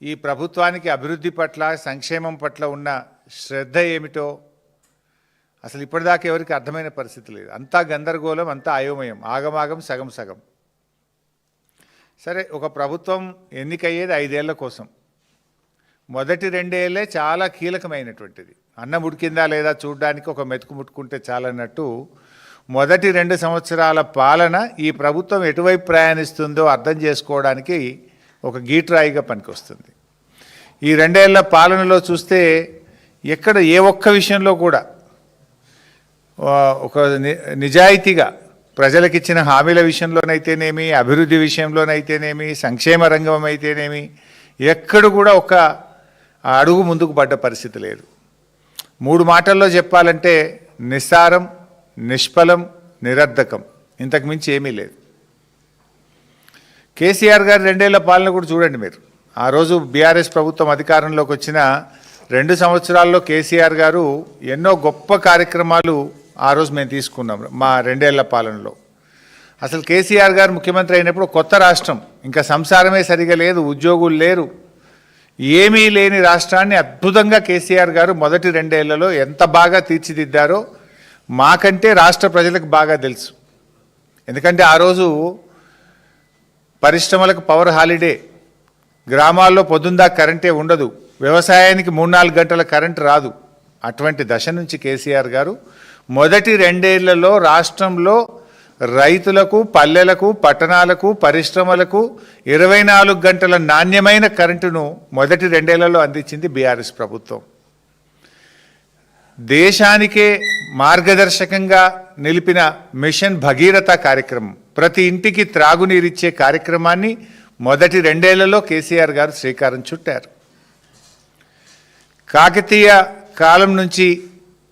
ఈ ప్రభుత్వానికి అభివృద్ధి పట్ల సంక్షేమం పట్ల ఉన్న శ్రద్ధ ఏమిటో అసలు ఇప్పటిదాకా ఎవరికి అర్థమైన పరిస్థితి లేదు. అంతా గందరగోళం, అంతా అయోమయం, ఆగమాగం, సగం సగం. సరే, ఒక ప్రభుత్వం ఎన్నికయ్యేది 5 ఏళ్ల కోసం. మొదటి 2 ఏళ్ళే చాలా కీలకమైనటువంటిది. అన్నం ఉడికిందా లేదా చూడడానికి ఒక మెతుకు ముట్టుకుంటే చాలన్నట్టు మొదటి 2 సంవత్సరాల పాలన ఈ ప్రభుత్వం ఎటువైపు ప్రయాణిస్తుందో అర్థం చేసుకోవడానికి ఒక గీట్రాయిగా పనికొస్తుంది. ఈ 2 ఏళ్ల పాలనలో చూస్తే ఎక్కడ ఏ ఒక్క విషయంలో కూడా ఒక నిజాయితీగా ప్రజలకిచ్చిన హామీల విషయంలోనైతేనేమి, అభివృద్ధి విషయంలోనైతేనేమి, సంక్షేమ రంగం అయితేనేమి ఎక్కడ కూడా ఒక అడుగు ముందుకు పడ్డ పరిస్థితి లేదు. 3 మాటల్లో చెప్పాలంటే నిస్సారం, నిష్ఫలం, నిరర్ధకం, ఇంతకు మించి ఏమీ లేదు. కేసీఆర్ గారు 2 ఏళ్ల పాలన కూడా చూడండి మీరు. ఆ రోజు బీఆర్ఎస్ ప్రభుత్వం అధికారంలోకి వచ్చిన 2 సంవత్సరాల్లో కేసీఆర్ గారు ఎన్నో గొప్ప కార్యక్రమాలు ఆ రోజు మేము తీసుకున్నాం మా 2 ఏళ్ల పాలనలో. అసలు కేసీఆర్ గారు ముఖ్యమంత్రి అయినప్పుడు కొత్త రాష్ట్రం, ఇంకా సంసారమే సరిగా లేదు, ఉద్యోగులు లేరు, ఏమీ లేని రాష్ట్రాన్ని అద్భుతంగా కేసీఆర్ గారు మొదటి 2 ఏళ్లలో ఎంత బాగా తీర్చిదిద్దారో మాకంటే రాష్ట్ర ప్రజలకు బాగా తెలుసు. ఎందుకంటే ఆ రోజు పరిశ్రమలకు పవర్ హాలిడే, గ్రామాల్లో పొద్దుందా కరెంటే ఉండదు, వ్యవసాయానికి 3-4 గంటల కరెంటు రాదు. అటువంటి దశ నుంచి కేసీఆర్ గారు మొదటి 2 ఏళ్లలో రాష్ట్రంలో రైతులకు, పల్లెలకు, పట్టణాలకు, పరిశ్రమలకు 24 గంటల నాణ్యమైన కరెంటును మొదటి 2 ఏళ్లలో అందించింది బీఆర్ఎస్ ప్రభుత్వం. దేశానికే మార్గదర్శకంగా నిలిపిన మిషన్ భగీరథ కార్యక్రమం, ప్రతి ఇంటికి త్రాగునీరిచ్చే కార్యక్రమాన్ని మొదటి 2 ఏళ్లలో కేసీఆర్ గారు శ్రీకారం చుట్టారు. కాకతీయ కాలం నుంచి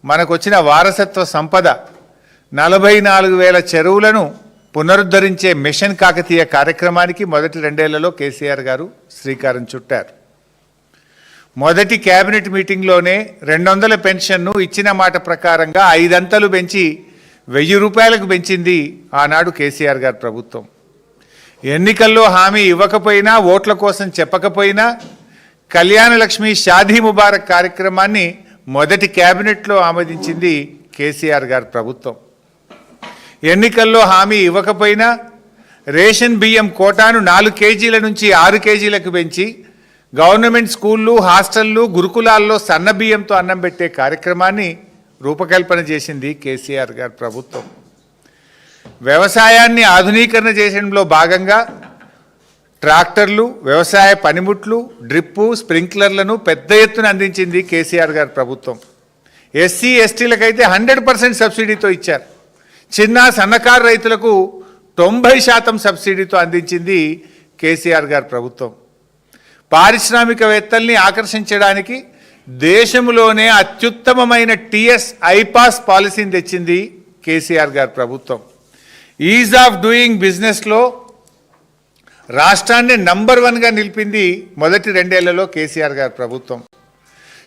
మనకు వచ్చిన వారసత్వ సంపద 44,000 చెరువులను పునరుద్ధరించే మిషన్ కాకతీయ కార్యక్రమానికి మొదటి 2 ఏళ్లలో కేసీఆర్ గారు శ్రీకారం చుట్టారు. మొదటి కేబినెట్ మీటింగ్లోనే 200 పెన్షన్ను ఇచ్చిన మాట ప్రకారంగా 5 అంతలు పెంచి 1000 రూపాయలకు పెంచింది ఆనాడు కేసీఆర్ గారి ప్రభుత్వం. ఎన్నికల్లో హామీ ఇవ్వకపోయినా, ఓట్ల కోసం చెప్పకపోయినా కళ్యాణ లక్ష్మి, షాదీ ముబారక్ కార్యక్రమాన్ని మొదటి కేబినెట్లో ఆమోదించింది కేసీఆర్ గారి ప్రభుత్వం. ఎన్నికల్లో హామీ ఇవ్వకపోయినా రేషన్ బియ్యం కోటాను 4 కేజీల నుంచి 6 కేజీలకు పెంచి గవర్నమెంట్ స్కూళ్ళు, హాస్టళ్ళు, గురుకులాల్లో సన్న బియ్యంతో అన్నం పెట్టే కార్యక్రమాన్ని రూపకల్పన చేసింది కేసీఆర్ గారి ప్రభుత్వం. వ్యవసాయాన్ని ఆధునీకరణ చేయడంలో భాగంగా ట్రాక్టర్లు, వ్యవసాయ పనిముట్లు, డ్రిప్పు, స్ప్రింక్లర్లను పెద్ద ఎత్తున అందించింది కేసీఆర్ గారి ప్రభుత్వం. ఎస్సీ ఎస్టీలకైతే 100% సబ్సిడీతో ఇచ్చారు. చిన్న సన్నకారు రైతులకు 90% సబ్సిడీతో అందించింది కేసీఆర్ గారి ప్రభుత్వం. పారిశ్రామికవేత్తల్ని ఆకర్షించడానికి దేశంలోనే అత్యుత్తమమైన టీఎస్ ఐపాస్ పాలసీని తెచ్చింది కేసీఆర్ గారి ప్రభుత్వం. ఈజ్ ఆఫ్ డూయింగ్ బిజినెస్లో రాష్ట్రాన్ని నంబర్ 1గా నిలిపింది మొదటి 2 ఏళ్లలో కేసీఆర్ గారి ప్రభుత్వం.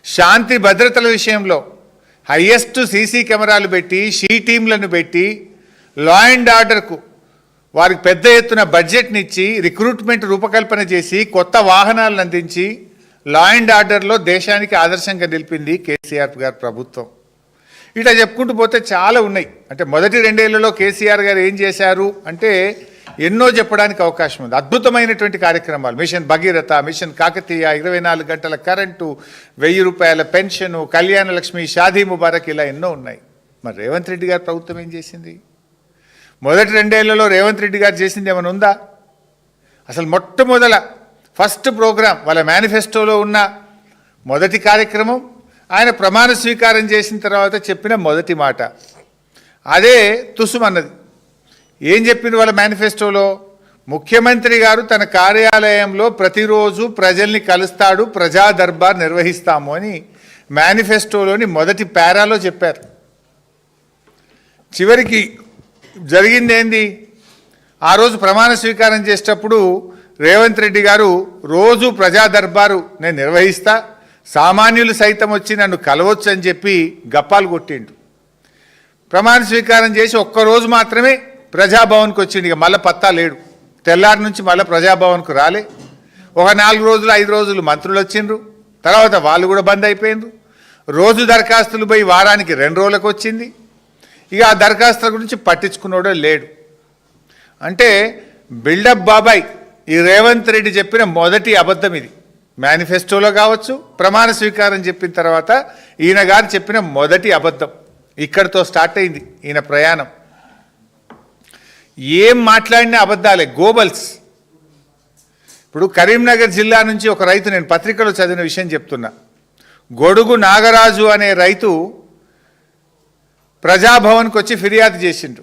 శాంతి భద్రతల విషయంలో హైయెస్ట్ సీసీ కెమెరాలు పెట్టి, షీ టీంలను పెట్టి, లా అండ్ ఆర్డర్కు వారికి పెద్ద ఎత్తున బడ్జెట్ని ఇచ్చి, రిక్రూట్మెంట్ రూపకల్పన చేసి, కొత్త వాహనాలను అందించి లా అండ్ ఆర్డర్లో దేశానికి ఆదర్శంగా నిలిపింది కేసీఆర్ గారి ప్రభుత్వం. ఇట్లా చెప్పుకుంటూ పోతే చాలా ఉన్నాయి. అంటే మొదటి 2 ఏళ్లలో కేసీఆర్ గారు ఏం చేశారు అంటే ఎన్నో చెప్పడానికి అవకాశం ఉంది. అద్భుతమైనటువంటి కార్యక్రమాలు, మిషన్ భగీరథ, మిషన్ కాకతీయ, 24 గంటల కరెంటు, 1000 రూపాయల పెన్షను, కళ్యాణ లక్ష్మి, షాదీ ముబారక్, ఇలా ఎన్నో ఉన్నాయి. మరి రేవంత్ రెడ్డి గారి ప్రభుత్వం ఏం చేసింది? మొదటి 2 ఏళ్లలో రేవంత్ రెడ్డి గారు చేసింది ఏమైనా ఉందా? అసలు మొట్టమొదల ఫస్ట్ ప్రోగ్రాం, వాళ్ళ మేనిఫెస్టోలో ఉన్న మొదటి కార్యక్రమం, ఆయన ప్రమాణ స్వీకారం చేసిన తర్వాత చెప్పిన మొదటి మాట అదే తుసుమన్నది. ఏం చెప్పింది వాళ్ళ మేనిఫెస్టోలో? ముఖ్యమంత్రి గారు తన కార్యాలయంలో ప్రతిరోజు ప్రజల్ని కలుస్తాడు, ప్రజా దర్బార్ నిర్వహిస్తాము అని మేనిఫెస్టోలోని మొదటి పారాలో చెప్పారు. చివరికి జరిగింది ఏంది? ఆ రోజు ప్రమాణ స్వీకారం చేసేటప్పుడు రేవంత్ రెడ్డి గారు రోజు ప్రజా దర్బారు నేను నిర్వహిస్తా, సామాన్యులు సైతం వచ్చి నన్ను కలవచ్చు అని చెప్పి గప్పాలు కొట్టిండు. ప్రమాణ స్వీకారం చేసి ఒక్కరోజు మాత్రమే ప్రజాభవన్కి వచ్చిండు. ఇక మళ్ళీ పత్తా లేడు. తెల్లారి నుంచి మళ్ళీ ప్రజాభవన్కు రాలే. ఒక 4 రోజులు 5 రోజులు మంత్రులు వచ్చిండ్రు, తర్వాత వాళ్ళు కూడా బంద్ అయిపోయిండ్రు. రోజు దరఖాస్తులు పోయి వారానికి 2 రోజులకు వచ్చింది. ఇక ఆ దరఖాస్తుల గురించి పట్టించుకున్నాడో లేడు. అంటే బిల్డప్ బాబాయ్ ఈ రేవంత్ రెడ్డి చెప్పిన మొదటి అబద్ధం ఇది. మేనిఫెస్టోలో కావచ్చు, ప్రమాణ స్వీకారం చెప్పిన తర్వాత ఈయన గారు చెప్పిన మొదటి అబద్ధం ఇక్కడితో స్టార్ట్ అయింది ఈయన ప్రయాణం. ఏం మాట్లాడిన అబద్ధాలే, గోబల్స్. ఇప్పుడు కరీంనగర్ జిల్లా నుంచి ఒక రైతు, నేను పత్రికలో చదివిన విషయం చెప్తున్నా. గొడుగు నాగరాజు అనే రైతు ప్రజాభవన్కి వచ్చి ఫిర్యాదు చేసిండు.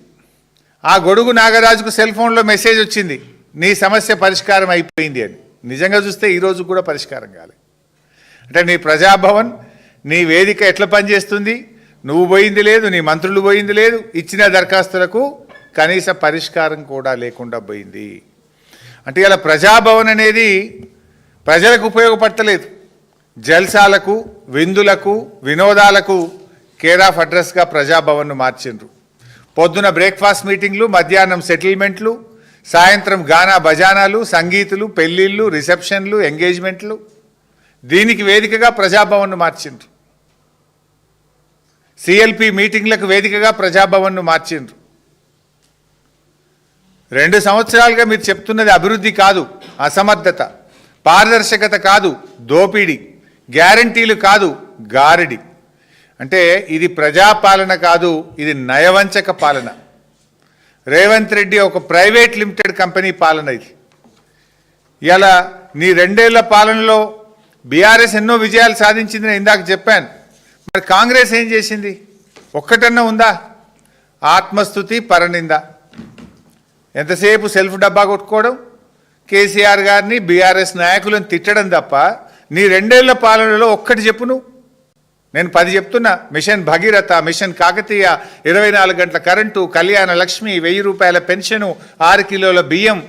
ఆ గొడుగు నాగరాజుకు సెల్ ఫోన్లో మెసేజ్ వచ్చింది, నీ సమస్య పరిష్కారం అయిపోయింది అని. నిజంగా చూస్తే ఈరోజు కూడా పరిష్కారం కాలేదు. అంటే నీ ప్రజాభవన్, నీ వేదిక ఎట్లా పనిచేస్తుంది, నువ్వు పోయింది లేదు, నీ మంత్రులు పోయింది లేదు, ఇచ్చిన దరఖాస్తులకు కనీస పరిష్కారం కూడా లేకుండా పోయింది. అంటే ఇలా ప్రజాభవన్ అనేది ప్రజలకు ఉపయోగపడతలేదు, జల్సాలకు, విందులకు, వినోదాలకు కేర్ ఆఫ్ అడ్రస్గా ప్రజాభవన్ను మార్చిండ్రు. పొద్దున బ్రేక్ఫాస్ట్ మీటింగ్లు, మధ్యాహ్నం సెటిల్మెంట్లు, సాయంత్రం గానా బజానాలు, సంగీతులు, పెళ్ళిళ్ళు, రిసెప్షన్లు, ఎంగేజ్మెంట్లు, దీనికి వేదికగా ప్రజాభవన్ను మార్చిండ్రు. సిఎల్పి మీటింగ్లకు వేదికగా ప్రజాభవన్ను మార్చిండ్రు. 2 సంవత్సరాలుగా మీరు చెప్తున్నది అభివృద్ధి కాదు, అసమర్థత, పారదర్శకత కాదు, దోపిడీ, గ్యారంటీలు కాదు, గారడి. అంటే ఇది ప్రజాపాలన కాదు, ఇది నయవంచక పాలన. రేవంత్ రెడ్డి ఒక ప్రైవేట్ లిమిటెడ్ కంపెనీ పాలన ఇది. ఇలా నీ 2 ఏళ్ల పాలనలో బీఆర్ఎస్ ఎన్నో విజయాలు సాధించింది, నేను ఇందాక చెప్పాను. మరి కాంగ్రెస్ ఏం చేసింది? ఒక్కటన్నా ఉందా? ఆత్మస్తుతి, పరనింద. ఎంతసేపు సెల్ఫ్ డబ్బా కొట్టుకోవడం, కేసీఆర్ గారిని, బీఆర్ఎస్ నాయకులను తిట్టడం తప్ప నీ 2 ఏళ్ల పాలనలో ఒక్కటి చెప్పు నువ్వు. నేను 10 చెప్తున్నా. మిషన్ భగీరథ, మిషన్ కాకతీయ, 24 గంటల కరెంటు, కళ్యాణ లక్ష్మి, 1000 రూపాయల పెన్షను, 6 కిలోల బియ్యం.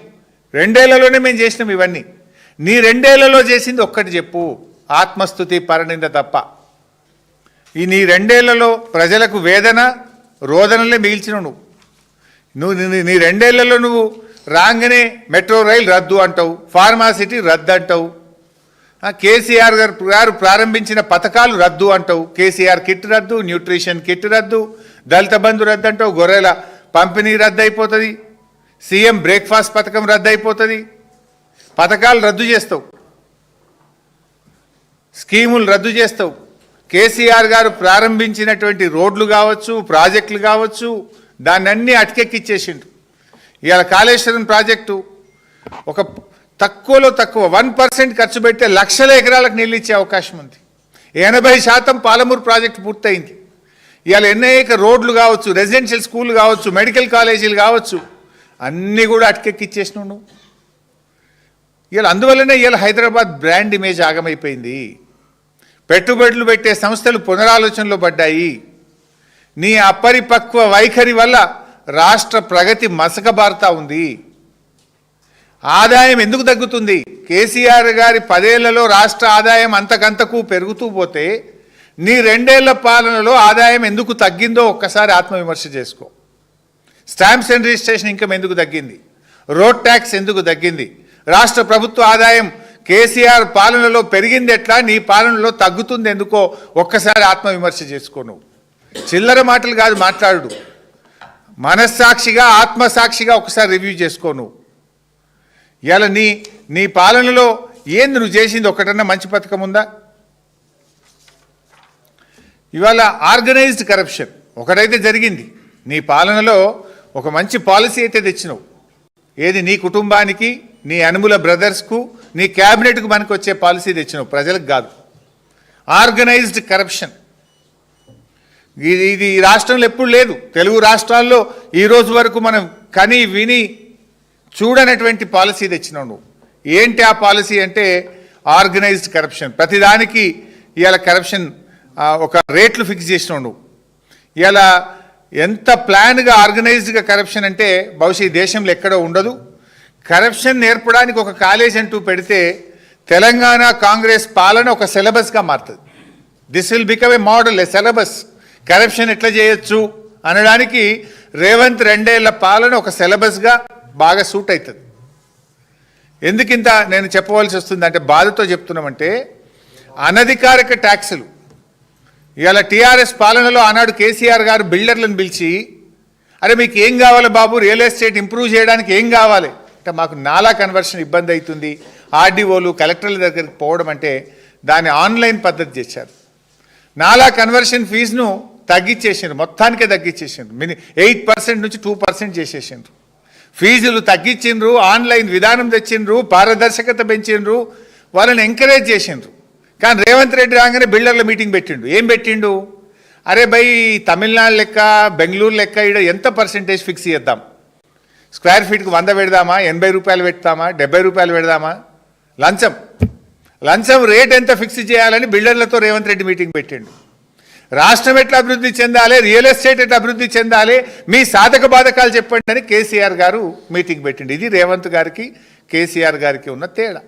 2 ఏళ్లలోనే మేము చేసినాం ఇవన్నీ. నీ 2 ఏళ్లలో చేసింది ఒక్కటి చెప్పు, ఆత్మస్తుతి, పరనింద తప్ప. ఈ నీ 2 ఏళ్లలో ప్రజలకు వేదన, రోదనలే మిగిల్చినావు నువ్వు. నీ 2 ఏళ్లలో నువ్వు రాగానే మెట్రో రైలు రద్దు అంటావు, ఫార్మాసిటీ రద్దు అంటావు, కేసీఆర్ గారు ప్రారంభించిన పథకాలు రద్దు అంటావు. కేసీఆర్ కిట్ రద్దు, న్యూట్రిషన్ కిట్ రద్దు, దళిత బంధు రద్దు అంటావు, గొర్రెల పంపిణీ రద్దు అయిపోతుంది, సీఎం బ్రేక్ఫాస్ట్ పథకం రద్దు అయిపోతుంది. పథకాలు రద్దు చేస్తావు, స్కీములు రద్దు చేస్తావు. కేసీఆర్ గారు ప్రారంభించినటువంటి రోడ్లు కావచ్చు, ప్రాజెక్టులు కావచ్చు, దాన్ని అటకెక్కిచ్చేసిండు. ఇవాళ కాళేశ్వరం ప్రాజెక్టు ఒక తక్కువలో తక్కువ 1% ఖర్చు పెడితే లక్షల ఎకరాలకు నీళ్ళు ఇచ్చే అవకాశం ఉంది. 80% పాలమూరు ప్రాజెక్టు పూర్తయింది. ఇవాళ అనేక రోడ్లు కావచ్చు, రెసిడెన్షియల్ స్కూల్ కావచ్చు, మెడికల్ కాలేజీలు కావచ్చు, అన్నీ కూడా అటకెక్కిచ్చేసినావు నువ్వు. ఇవాళ అందువల్లనే ఇవాళ హైదరాబాద్ బ్రాండ్ ఇమేజ్ ఆగమైపోయింది. పెట్టుబడులు పెట్టే సంస్థలు పునరాలోచనలో పడ్డాయి. నీ అపరిపక్వ వైఖరి వల్ల రాష్ట్ర ప్రగతి మసకబారుతా ఉంది. ఆదాయం ఎందుకు తగ్గుతుంది? కేసీఆర్ గారి 10 ఏళ్లలో రాష్ట్ర ఆదాయం అంతకంతకు పెరుగుతూ పోతే నీ 2 ఏళ్ల పాలనలో ఆదాయం ఎందుకు తగ్గిందో ఒక్కసారి ఆత్మవిమర్శ చేసుకో. స్టాంప్స్ అండ్ రిజిస్ట్రేషన్ ఇన్కమ్ ఎందుకు తగ్గింది? రోడ్ ట్యాక్స్ ఎందుకు తగ్గింది? రాష్ట్ర ప్రభుత్వ ఆదాయం కేసీఆర్ పాలనలో పెరిగింది ఎట్లా, నీ పాలనలో తగ్గుతుంది ఎందుకో ఒక్కసారి ఆత్మవిమర్శ చేసుకో. నువ్వు చిల్లర మాటలు కాదు మాట్లాడు, మనస్సాక్షిగా, ఆత్మసాక్షిగా ఒకసారి రివ్యూ చేసుకో. నువ్వు ఇవాళ నీ పాలనలో ఏంది నువ్వు చేసింది? ఒకటన్నా మంచి పథకం ఉందా? ఇవాళ ఆర్గనైజ్డ్ కరప్షన్ ఒకటైతే జరిగింది. నీ పాలనలో ఒక మంచి పాలసీ అయితే తెచ్చినావు. ఏది? నీ కుటుంబానికి, నీ అనుముల బ్రదర్స్కు, నీ క్యాబినెట్కు మనకు వచ్చే పాలసీ తెచ్చినావు, ప్రజలకు కాదు. ఆర్గనైజ్డ్ కరప్షన్ ఇది ఈ రాష్ట్రంలో ఎప్పుడు లేదు. తెలుగు రాష్ట్రాల్లో ఈ రోజు వరకు మనం కని విని చూడనటువంటి పాలసీ తెచ్చినావు నువ్వు. ఏంటి ఆ పాలసీ అంటే ఆర్గనైజ్డ్ కరప్షన్. ప్రతిదానికి ఇవాళ కరప్షన్ ఒక రేట్లు ఫిక్స్ చేసినావు నువ్వు. ఇవాళ ఎంత ప్లాన్గా ఆర్గనైజ్డ్గా కరప్షన్ అంటే బహుశా ఈ దేశంలో ఎక్కడో ఉండదు. కరప్షన్ నేర్పడానికి ఒక కాలేజ్ అంటూ పెడితే తెలంగాణ కాంగ్రెస్ పాలన ఒక సిలబస్గా మారుతుంది. This will become a model, A syllabus. Corruption ఎట్లా చేయొచ్చు అనడానికి రేవంత్ 2 ఏళ్ల పాలన ఒక సిలబస్గా బాగా సూట్ అవుతుంది. ఎందుకింత నేను చెప్పవలసి వస్తుంది అంటే బాధతో చెప్తున్నామంటే అనధికారిక ట్యాక్సులు ఇవాళ టీఆర్ఎస్ పాలనలో ఆనాడు కేసీఆర్ గారు బిల్డర్లను పిలిచి అరే మీకు ఏం కావాలి బాబు రియల్ ఎస్టేట్ ఇంప్రూవ్ చేయడానికి ఏం కావాలి అంటే మాకు నాలా కన్వర్షన్ ఇబ్బంది అవుతుంది ఆర్డీఓలు కలెక్టర్ల దగ్గరికి పోవడం అంటే దాన్ని ఆన్లైన్ పద్ధతి చేశారు నాలా కన్వర్షన్ ఫీజును తగ్గించేసిండ్రు మొత్తానికే తగ్గించేసిండ్రు 8% నుంచి 2% చేసేసిండ్రు ఫీజులు తగ్గించిండ్రు ఆన్లైన్ విధానం తెచ్చిండ్రు పారదర్శకత పెంచిండ్రు వాళ్ళని ఎంకరేజ్ చేసిండ్రు కానీ రేవంత్ రెడ్డి రాగానే బిల్డర్ల మీటింగ్ పెట్టిండు ఏం పెట్టిండు అరే భయ్ తమిళనాడు లెక్క బెంగళూరు లెక్క ఇక్కడ ఎంత పర్సెంటేజ్ ఫిక్స్ చేద్దాం స్క్వేర్ ఫీట్కి 100 పెడదామా 80 రూపాయలు పెడతామా 70 రూపాయలు పెడదామా లంచం రేట్ ఎంత ఫిక్స్ చేయాలని బిల్డర్లతో రేవంత్ రెడ్డి మీటింగ్ పెట్టిండు రాష్ట్రం ఎట్లా అభివృద్ధి చెందాలి రియల్ ఎస్టేట్ ఎట్లా అభివృద్ధి చెందాలి మీ సాధక బాధకాలు చెప్పండి అని కేసీఆర్ గారు మీటింగ్ పెట్టిండు ఇది రేవంత్ గారికి కేసీఆర్ గారికి ఉన్న తేడా